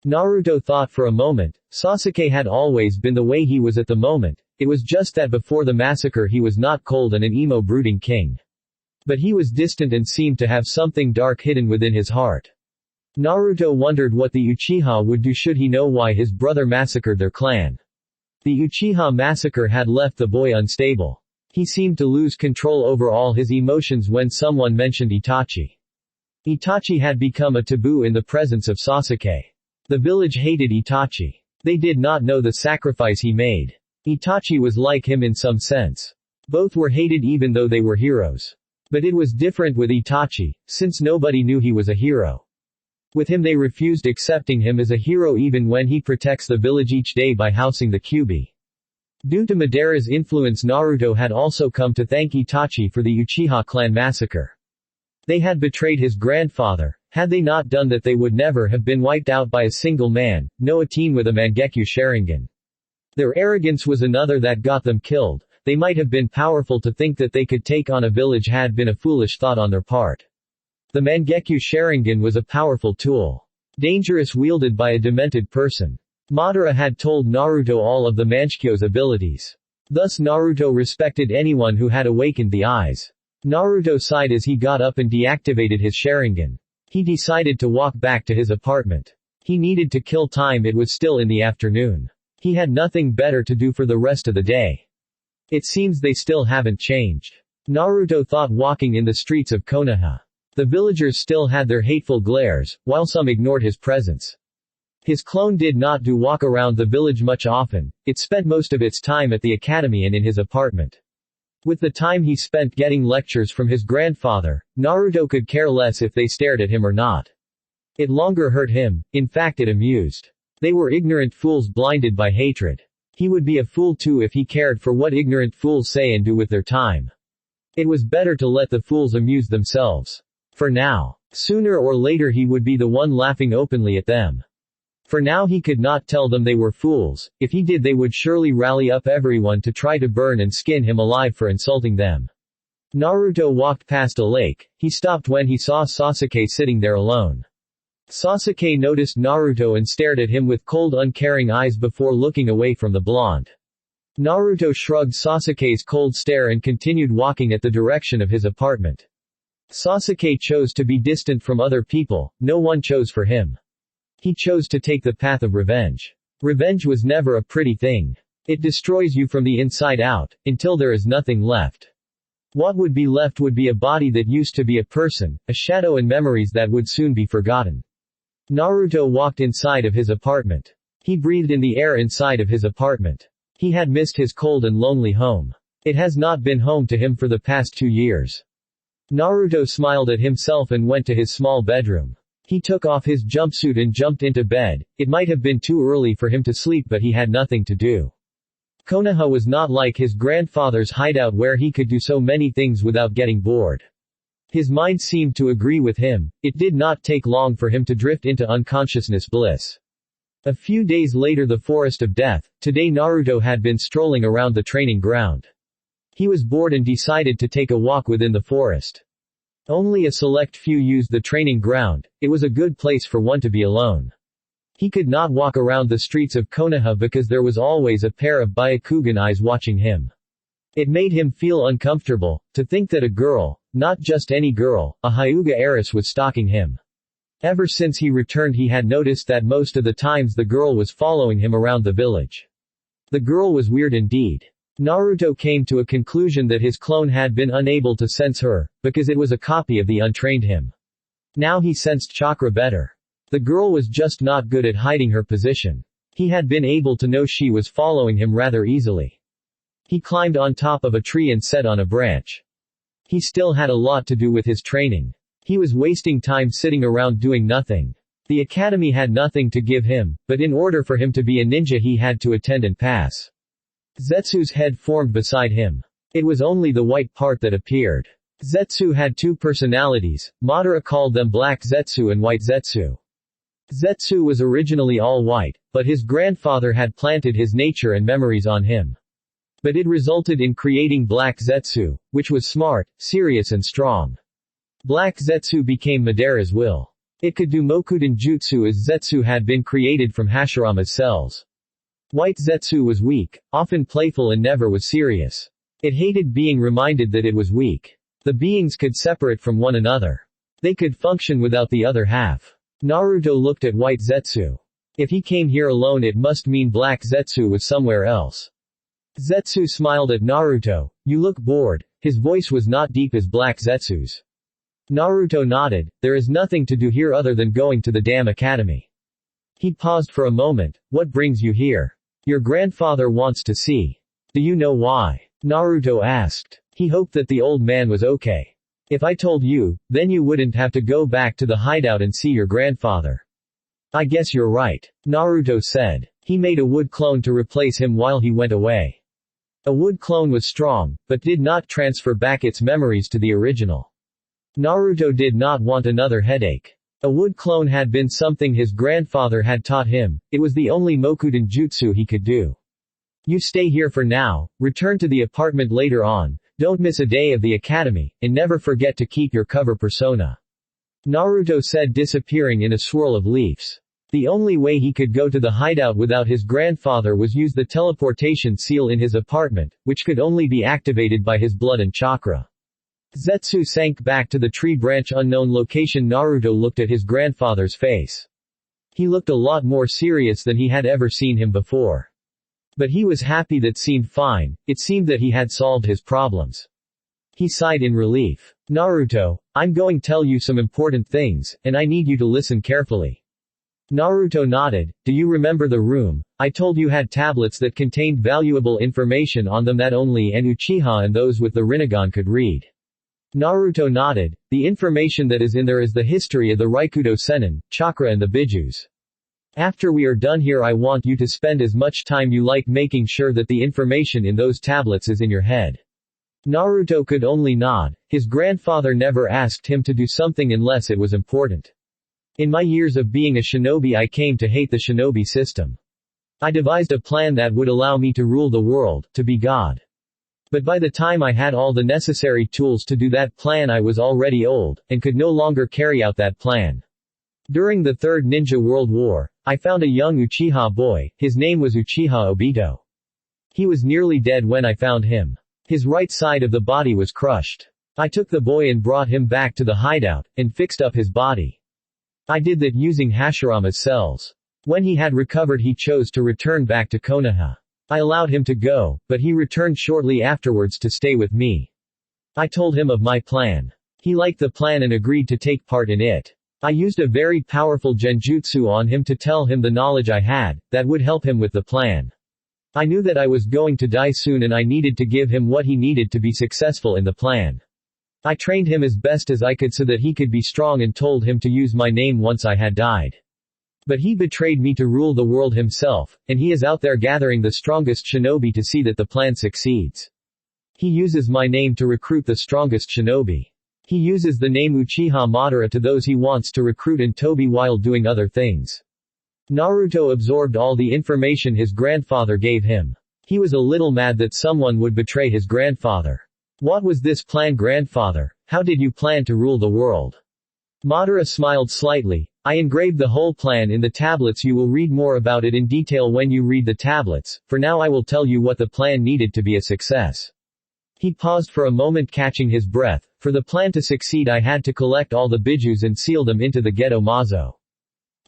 Naruto thought for a moment. Sasuke had always been the way he was at the moment, it was just that before the massacre he was not cold and an emo brooding king. But he was distant and seemed to have something dark hidden within his heart. Naruto wondered what the Uchiha would do should he know why his brother massacred their clan. The Uchiha massacre had left the boy unstable. He seemed to lose control over all his emotions when someone mentioned Itachi. Itachi had become a taboo in the presence of Sasuke. The village hated Itachi. They did not know the sacrifice he made. Itachi was like him in some sense. Both were hated even though they were heroes. But it was different with Itachi, since nobody knew he was a hero. With him they refused accepting him as a hero even when he protects the village each day by housing the Kyuubi. Due to Madara's influence, Naruto had also come to thank Itachi for the Uchiha clan massacre. They had betrayed his grandfather. Had they not done that they would never have been wiped out by a single man, no teen with a Mangekyo Sharingan. Their arrogance was another that got them killed. They might have been powerful to think that they could take on a village had been a foolish thought on their part. The Mangekyo Sharingan was a powerful tool. Dangerous wielded by a demented person. Madara had told Naruto all of the Mangekyo's abilities. Thus Naruto respected anyone who had awakened the eyes. Naruto sighed as he got up and deactivated his Sharingan. He decided to walk back to his apartment. He needed to kill time, it was still in the afternoon. He had nothing better to do for the rest of the day. It seems they still haven't changed. Naruto thought walking in the streets of Konoha. The villagers still had their hateful glares, while some ignored his presence. His clone did not do walk around the village much often, it spent most of its time at the academy and in his apartment. With the time he spent getting lectures from his grandfather, Naruto could care less if they stared at him or not. It longer hurt him, in fact it amused. They were ignorant fools blinded by hatred. He would be a fool too if he cared for what ignorant fools say and do with their time. It was better to let the fools amuse themselves. For now. Sooner or later he would be the one laughing openly at them. For now he could not tell them they were fools. If he did they would surely rally up everyone to try to burn and skin him alive for insulting them. Naruto walked past a lake. He stopped when he saw Sasuke sitting there alone. Sasuke noticed Naruto and stared at him with cold uncaring eyes before looking away from the blonde. Naruto shrugged Sasuke's cold stare and continued walking at the direction of his apartment. Sasuke chose to be distant from other people, no one chose for him. He chose to take the path of revenge. Revenge was never a pretty thing. It destroys you from the inside out, until there is nothing left. What would be left would be a body that used to be a person, a shadow and memories that would soon be forgotten. Naruto walked inside of his apartment. He breathed in the air inside of his apartment. He had missed his cold and lonely home. It has not been home to him for the past 2 years. Naruto smiled at himself and went to his small bedroom. He took off his jumpsuit and jumped into bed. It might have been too early for him to sleep but he had nothing to do. Konoha was not like his grandfather's hideout where he could do so many things without getting bored. His mind seemed to agree with him. It did not take long for him to drift into unconsciousness bliss. A few days later, the Forest of Death. Today Naruto had been strolling around the training ground. He was bored and decided to take a walk within the forest. Only a select few used the training ground. It was a good place for one to be alone. He could not walk around the streets of Konoha because there was always a pair of Byakugan eyes watching him. It made him feel uncomfortable, to think that a girl, not just any girl, a Hyuga heiress was stalking him. Ever since he returned he had noticed that most of the times the girl was following him around the village. The girl was weird indeed. Naruto came to a conclusion that his clone had been unable to sense her, because it was a copy of the untrained him. Now he sensed chakra better. The girl was just not good at hiding her position. He had been able to know she was following him rather easily. He climbed on top of a tree and sat on a branch. He still had a lot to do with his training. He was wasting time sitting around doing nothing. The academy had nothing to give him, but in order for him to be a ninja he had to attend and pass. Zetsu's head formed beside him. It was only the white part that appeared. Zetsu had two personalities. Madara called them Black Zetsu and White Zetsu. Zetsu was originally all white, but his grandfather had planted his nature and memories on him. But it resulted in creating Black Zetsu, which was smart, serious and strong. Black Zetsu became Madara's will. It could do Mokuden Jutsu as Zetsu had been created from Hashirama's cells. White Zetsu was weak, often playful and never was serious. It hated being reminded that it was weak. The beings could separate from one another. They could function without the other half. Naruto looked at White Zetsu. If he came here alone it must mean Black Zetsu was somewhere else. Zetsu smiled at Naruto. You look bored. His voice was not deep as Black Zetsu's. Naruto nodded. There is nothing to do here other than going to the damn academy. He paused for a moment. What brings you here? Your grandfather wants to see. Do you know why? Naruto asked. He hoped that the old man was okay. If I told you, then you wouldn't have to go back to the hideout and see your grandfather. I guess you're right. Naruto said. He made a wood clone to replace him while he went away. A wood clone was strong, but did not transfer back its memories to the original. Naruto did not want another headache. A wood clone had been something his grandfather had taught him. It was the only Mokuden Jutsu he could do. You stay here for now, return to the apartment later on, don't miss a day of the academy, and never forget to keep your cover persona. Naruto said, disappearing in a swirl of leaves. The only way he could go to the hideout without his grandfather was use the teleportation seal in his apartment, which could only be activated by his blood and chakra. Zetsu sank back to the tree branch. Unknown location. Naruto looked at his grandfather's face. He looked a lot more serious than he had ever seen him before. But he was happy. That seemed fine. It seemed that he had solved his problems. He sighed in relief. Naruto, I'm going to tell you some important things, and I need you to listen carefully. Naruto nodded. Do you remember the room I told you had tablets that contained valuable information on them that only an Uchiha and those with the Rinnegan could read? Naruto nodded. The information that is in there is the history of the Raikudo Sennin, chakra and the Bijus. After we are done here I want you to spend as much time you like making sure that the information in those tablets is in your head. Naruto could only nod. His grandfather never asked him to do something unless it was important. In my years of being a shinobi I came to hate the shinobi system. I devised a plan that would allow me to rule the world, to be God. But by the time I had all the necessary tools to do that plan I was already old, and could no longer carry out that plan. During the Third Ninja World War, I found a young Uchiha boy. His name was Uchiha Obito. He was nearly dead when I found him. His right side of the body was crushed. I took the boy and brought him back to the hideout, and fixed up his body. I did that using Hashirama's cells. When he had recovered he chose to return back to Konoha. I allowed him to go, but he returned shortly afterwards to stay with me. I told him of my plan. He liked the plan and agreed to take part in it. I used a very powerful genjutsu on him to tell him the knowledge I had, that would help him with the plan. I knew that I was going to die soon and I needed to give him what he needed to be successful in the plan. I trained him as best as I could so that he could be strong and told him to use my name once I had died. But he betrayed me to rule the world himself, and he is out there gathering the strongest shinobi to see that the plan succeeds. He uses my name to recruit the strongest shinobi. He uses the name Uchiha Madara to those he wants to recruit and Tobi while doing other things. Naruto absorbed all the information his grandfather gave him. He was a little mad that someone would betray his grandfather. What was this plan, grandfather? How did you plan to rule the world? Madara smiled slightly. I engraved the whole plan in the tablets. You will read more about it in detail when you read the tablets. For now I will tell you what the plan needed to be a success. He paused for a moment, catching his breath. For the plan to succeed, I had to collect all the bijus and seal them into the Gedo Mazo.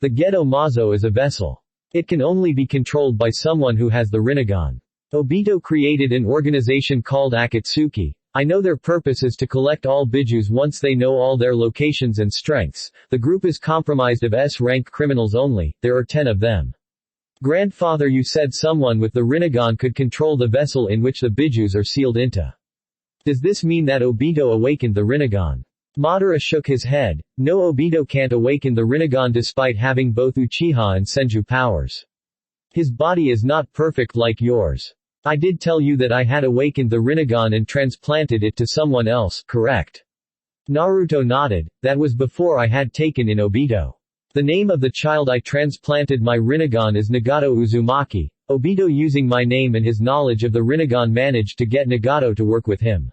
The Gedo Mazo is a vessel. It can only be controlled by someone who has the Rinnegan. Obito created an organization called Akatsuki. I know their purpose is to collect all bijus once they know all their locations and strengths. The group is comprised of S-rank criminals only, there are 10 of them. Grandfather, you said someone with the Rinnegan could control the vessel in which the bijus are sealed into. Does this mean that Obito awakened the Rinnegan? Madara shook his head. No, Obito can't awaken the Rinnegan despite having both Uchiha and Senju powers. His body is not perfect like yours. I did tell you that I had awakened the Rinnegan and transplanted it to someone else, correct? Naruto nodded. That was before I had taken in Obito. The name of the child I transplanted my Rinnegan is Nagato Uzumaki. Obito, using my name and his knowledge of the Rinnegan, managed to get Nagato to work with him.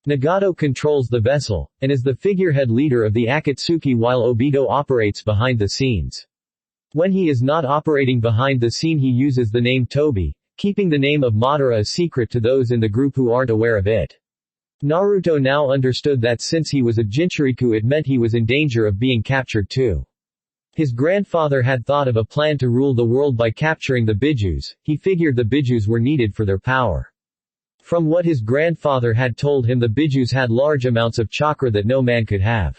Nagato controls the vessel, and is the figurehead leader of the Akatsuki while Obito operates behind the scenes. When he is not operating behind the scene, he uses the name Tobi, keeping the name of Madara a secret to those in the group who aren't aware of it. Naruto now understood that since he was a Jinchuriku, it meant he was in danger of being captured too. His grandfather had thought of a plan to rule the world by capturing the bijus. He figured the bijus were needed for their power. From what his grandfather had told him, the bijus had large amounts of chakra that no man could have.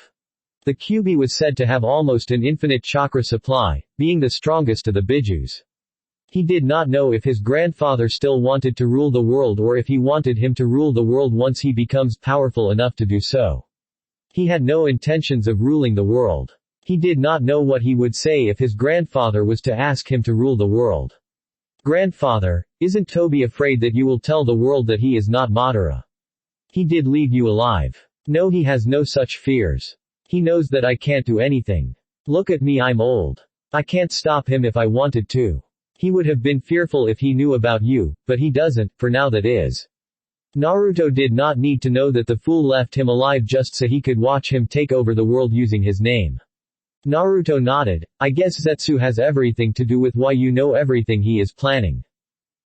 The Kyuubi was said to have almost an infinite chakra supply, being the strongest of the bijus. He did not know if his grandfather still wanted to rule the world or if he wanted him to rule the world once he becomes powerful enough to do so. He had no intentions of ruling the world. He did not know what he would say if his grandfather was to ask him to rule the world. Grandfather, isn't Tobi afraid that you will tell the world that he is not Madara? He did leave you alive. No, he has no such fears. He knows that I can't do anything. Look at me, I'm old. I can't stop him if I wanted to. He would have been fearful if he knew about you, but he doesn't, for now that is. Naruto did not need to know that the fool left him alive just so he could watch him take over the world using his name. Naruto nodded. I guess Zetsu has everything to do with why you know everything he is planning.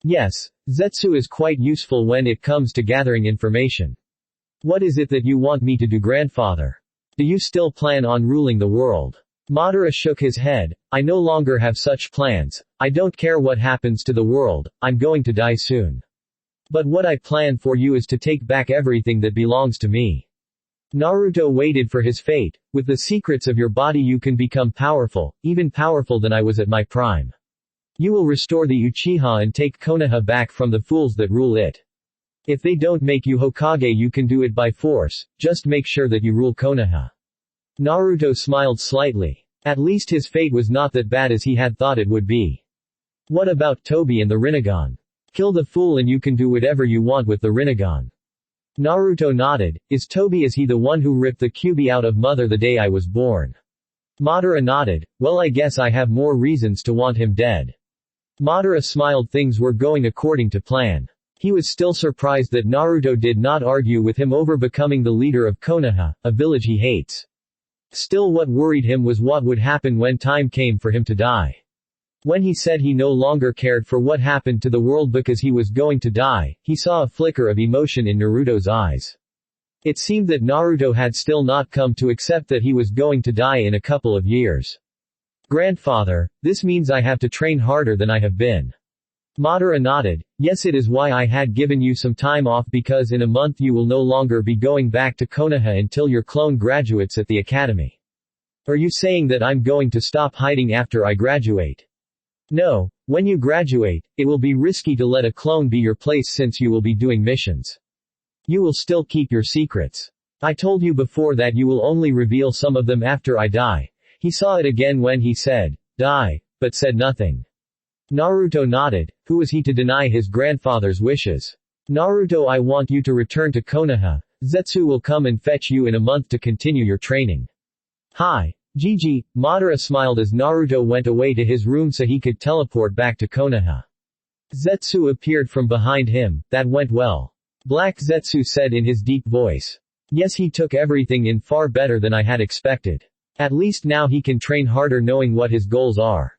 Yes, Zetsu is quite useful when it comes to gathering information. What is it that you want me to do, grandfather? Do you still plan on ruling the world? Madara shook his head. I no longer have such plans. I don't care what happens to the world, I'm going to die soon. But what I plan for you is to take back everything that belongs to me. Naruto waited for his fate. With the secrets of your body you can become powerful, even powerful than I was at my prime. You will restore the Uchiha and take Konoha back from the fools that rule it. If they don't make you Hokage, you can do it by force, just make sure that you rule Konoha. Naruto smiled slightly. At least his fate was not that bad as he had thought it would be. What about Tobi and the Rinnegan? Kill the fool and you can do whatever you want with the Rinnegan. Naruto nodded. Is he the one who ripped the Kyuubi out of mother the day I was born? Madara nodded. Well, I guess I have more reasons to want him dead. Madara smiled. Things were going according to plan. He was still surprised that Naruto did not argue with him over becoming the leader of Konoha, a village he hates. Still, what worried him was what would happen when time came for him to die. When he said he no longer cared for what happened to the world because he was going to die, he saw a flicker of emotion in Naruto's eyes. It seemed that Naruto had still not come to accept that he was going to die in a couple of years. Grandfather, this means I have to train harder than I have been. Madara nodded. Yes, it is why I had given you some time off, because in a month you will no longer be going back to Konoha until your clone graduates at the academy. Are you saying that I'm going to stop hiding after I graduate? No, when you graduate, it will be risky to let a clone be your place since you will be doing missions. You will still keep your secrets. I told you before that you will only reveal some of them after I die. He saw it again when he said, die, but said nothing. Naruto nodded. Who was he to deny his grandfather's wishes? Naruto, I want you to return to Konoha. Zetsu will come and fetch you in a month to continue your training. Hi. Gigi, Madara smiled as Naruto went away to his room so he could teleport back to Konoha. Zetsu appeared from behind him. That went well. Black Zetsu said in his deep voice. Yes, he took everything in far better than I had expected. At least now he can train harder knowing what his goals are.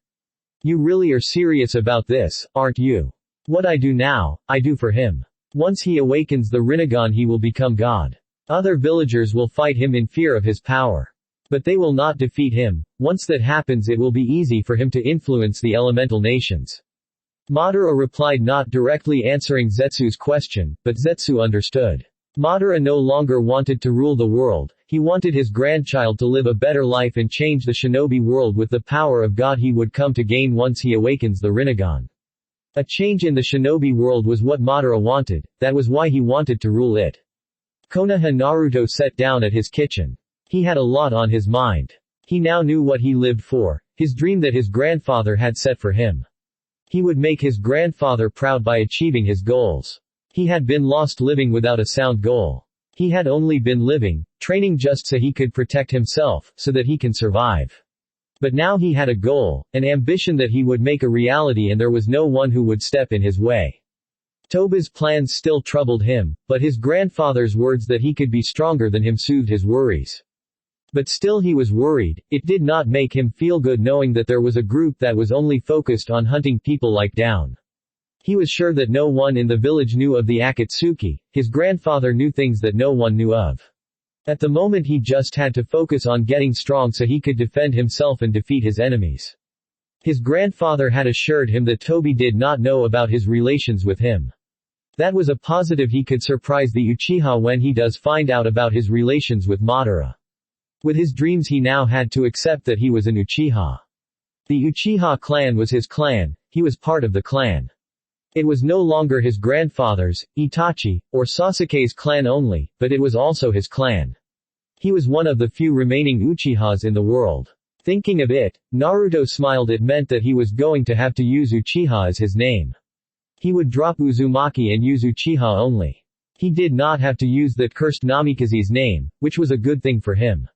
You really are serious about this, aren't you? What I do now, I do for him. Once he awakens the Rinnegan he will become God. Other villagers will fight him in fear of his power. But they will not defeat him. Once that happens it will be easy for him to influence the elemental nations. Madara replied, not directly answering Zetsu's question, but Zetsu understood. Madara no longer wanted to rule the world, he wanted his grandchild to live a better life and change the shinobi world with the power of God he would come to gain once he awakens the Rinnegan. A change in the shinobi world was what Madara wanted, that was why he wanted to rule it. Konoha Naruto sat down at his kitchen. He had a lot on his mind. He now knew what he lived for, his dream that his grandfather had set for him. He would make his grandfather proud by achieving his goals. He had been lost living without a sound goal. He had only been living, training just so he could protect himself, so that he can survive. But now he had a goal, an ambition that he would make a reality, and there was no one who would step in his way. Toba's plans still troubled him, but his grandfather's words that he could be stronger than him soothed his worries. But still he was worried. It did not make him feel good knowing that there was a group that was only focused on hunting people like down. He was sure that no one in the village knew of the Akatsuki. His grandfather knew things that no one knew of. At the moment he just had to focus on getting strong so he could defend himself and defeat his enemies. His grandfather had assured him that Toby did not know about his relations with him. That was a positive. He could surprise the Uchiha when he does find out about his relations with Madara. With his dreams he now had to accept that he was an Uchiha. The Uchiha clan was his clan, he was part of the clan. It was no longer his grandfather's, Itachi, or Sasuke's clan only, but it was also his clan. He was one of the few remaining Uchihas in the world. Thinking of it, Naruto smiled. It meant that he was going to have to use Uchiha as his name. He would drop Uzumaki and use Uchiha only. He did not have to use that cursed Namikaze's name, which was a good thing for him.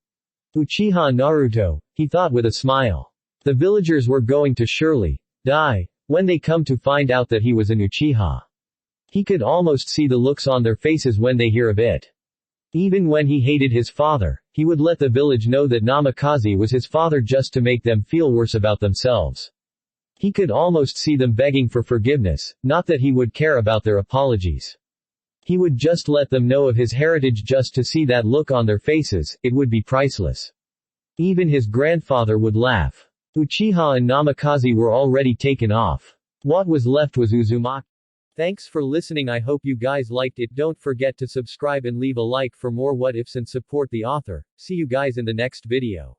Uchiha Naruto, he thought with a smile. The villagers were going to surely die when they come to find out that he was an Uchiha. He could almost see the looks on their faces when they hear of it. Even when he hated his father, he would let the village know that Namikaze was his father just to make them feel worse about themselves. He could almost see them begging for forgiveness, not that he would care about their apologies. He would just let them know of his heritage just to see that look on their faces. It would be priceless. Even his grandfather would laugh. Uchiha and Namikaze were already taken off. What was left was Uzumaki. Thanks for listening. I hope you guys liked it. Don't forget to subscribe and leave a like for more what ifs and support the author. See you guys in the next video.